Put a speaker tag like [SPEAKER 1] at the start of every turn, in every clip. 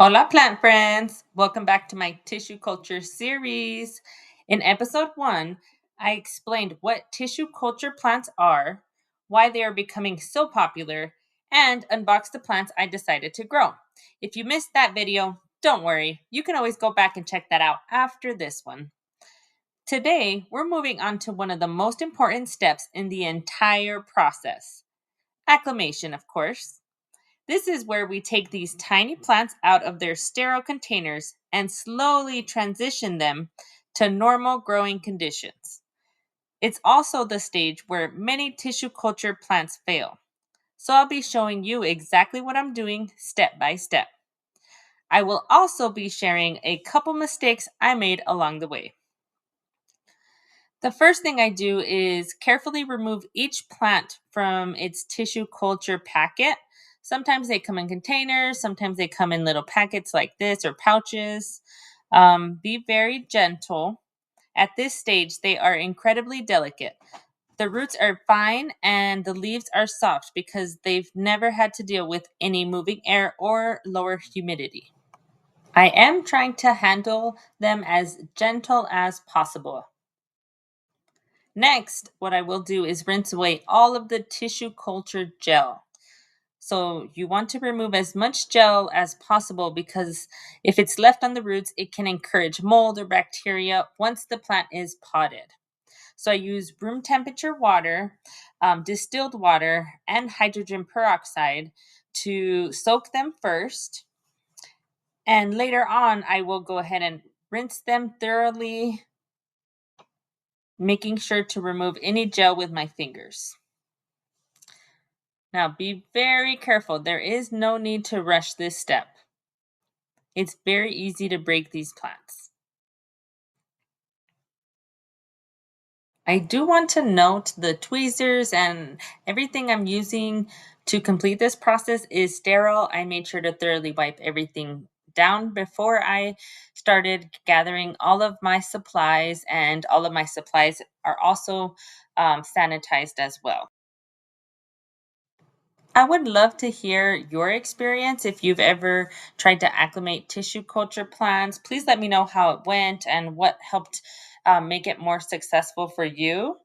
[SPEAKER 1] Hola, plant friends! Welcome back to my tissue culture series. In episode 1, I explained what tissue culture plants are, why they are becoming so popular, and unboxed the plants I decided to grow. If you missed that video, don't worry. You can always go back and check that out after this one. Today, we're moving on to one of the most important steps in the entire process. Acclimation, of course. This is where we take these tiny plants out of their sterile containers and slowly transition them to normal growing conditions. It's also the stage where many tissue culture plants fail. So I'll be showing you exactly what I'm doing step by step. I will also be sharing a couple mistakes I made along the way. The first thing I do is carefully remove each plant from its tissue culture packet. Sometimes they come in containers, sometimes they come in little packets like this or pouches. Be very gentle. At this stage, they are incredibly delicate. The roots are fine and the leaves are soft because they've never had to deal with any moving air or lower humidity. I am trying to handle them as gentle as possible. Next, what I will do is rinse away all of the tissue culture gel. So you want to remove as much gel as possible because if it's left on the roots, it can encourage mold or bacteria once the plant is potted. So I use room temperature water, distilled water, and hydrogen peroxide to soak them first. And later on, I will go ahead and rinse them thoroughly, making sure to remove any gel with my fingers. Now be very careful. There is no need to rush this step. It's very easy to break these plants. I do want to note the tweezers and everything I'm using to complete this process is sterile. I made sure to thoroughly wipe everything down before I started gathering all of my supplies, and all of my supplies are also sanitized as well. I would love to hear your experience. If you've ever tried to acclimate tissue culture plants, please let me know how it went and what helped make it more successful for you.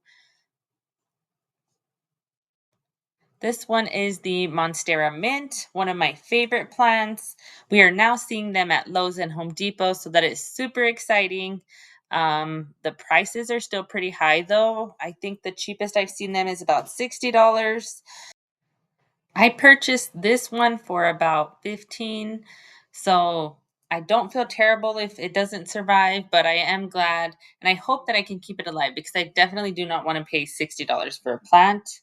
[SPEAKER 1] This one is the Monstera Mint, one of my favorite plants. We are now seeing them at Lowe's and Home Depot, so that is super exciting. The prices are still pretty high, though. I think the cheapest I've seen them is about $60. I purchased this one for about 15, so I don't feel terrible if it doesn't survive, but I am glad and I hope that I can keep it alive because I definitely do not want to pay $60 for a plant.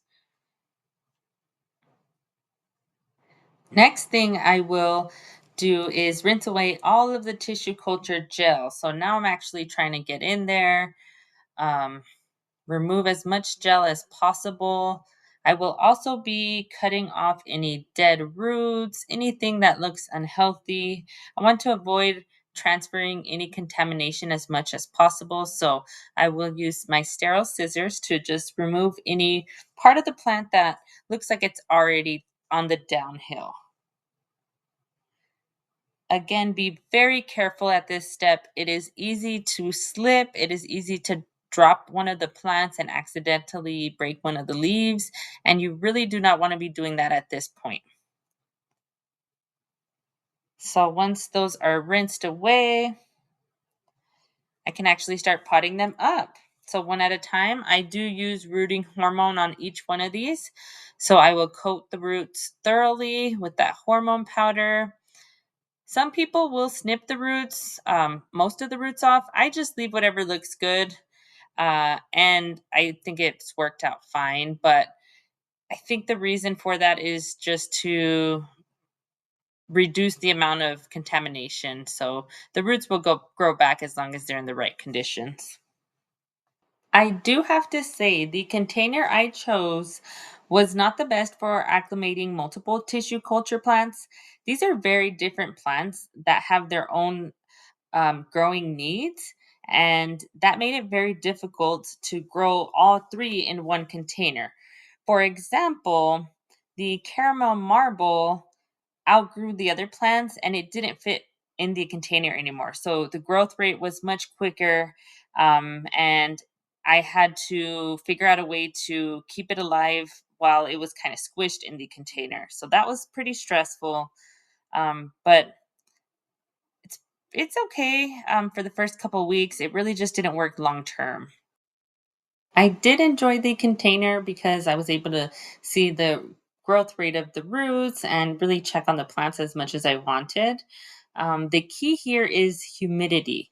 [SPEAKER 1] Next thing I will do is rinse away all of the tissue culture gel. So now I'm actually trying to get in there. Um, Remove as much gel as possible. I will also be cutting off any dead roots, anything that looks unhealthy. I want to avoid transferring any contamination as much as possible. So I will use my sterile scissors to just remove any part of the plant that looks like it's already on the downhill. Again, be very careful at this step. It is easy to slip. It is easy to drop one of the plants and accidentally break one of the leaves. And you really do not want to be doing that at this point. So once those are rinsed away, I can actually start potting them up. So one at a time, I do use rooting hormone on each one of these. So I will coat the roots thoroughly with that hormone powder. Some people will snip the roots, most of the roots off. I just leave whatever looks good. And I think it's worked out fine. But I think the reason for that is just to reduce the amount of contamination. So the roots will grow back as long as they're in the right conditions. I do have to say the container I chose was not the best for acclimating multiple tissue culture plants. These are very different plants that have their own growing needs, and that made it very difficult to grow all three in one container. For example, the caramel marble outgrew the other plants and it didn't fit in the container anymore. So the growth rate was much quicker. And I had to figure out a way to keep it alive while it was kind of squished in the container. So that was pretty stressful. But it's it's okay for the first couple weeks. It really just didn't work long term. I did enjoy the container because I was able to see the growth rate of the roots and really check on the plants as much as I wanted. The key here is humidity,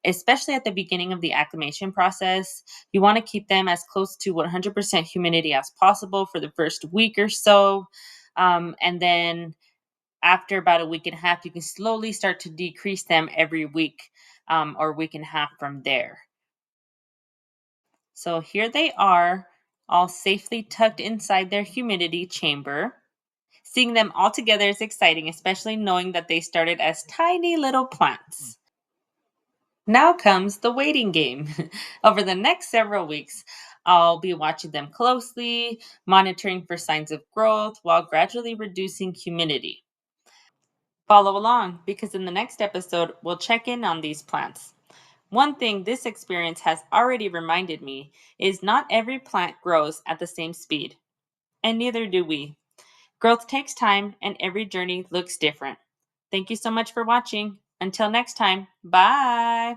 [SPEAKER 1] especially at the beginning of the acclimation process. You want to keep them as close to 100% humidity as possible for the first week or so. And then after about a week and a half, you can slowly start to decrease them every week or week and a half from there. So here they are, all safely tucked inside their humidity chamber. Seeing them all together is exciting, especially knowing that they started as tiny little plants. Now comes the waiting game. Over the next several weeks, I'll be watching them closely, monitoring for signs of growth while gradually reducing humidity. Follow along because in the next episode, we'll check in on these plants. One thing this experience has already reminded me is not every plant grows at the same speed, and neither do we. Growth takes time, and every journey looks different. Thank you so much for watching. Until next time, bye.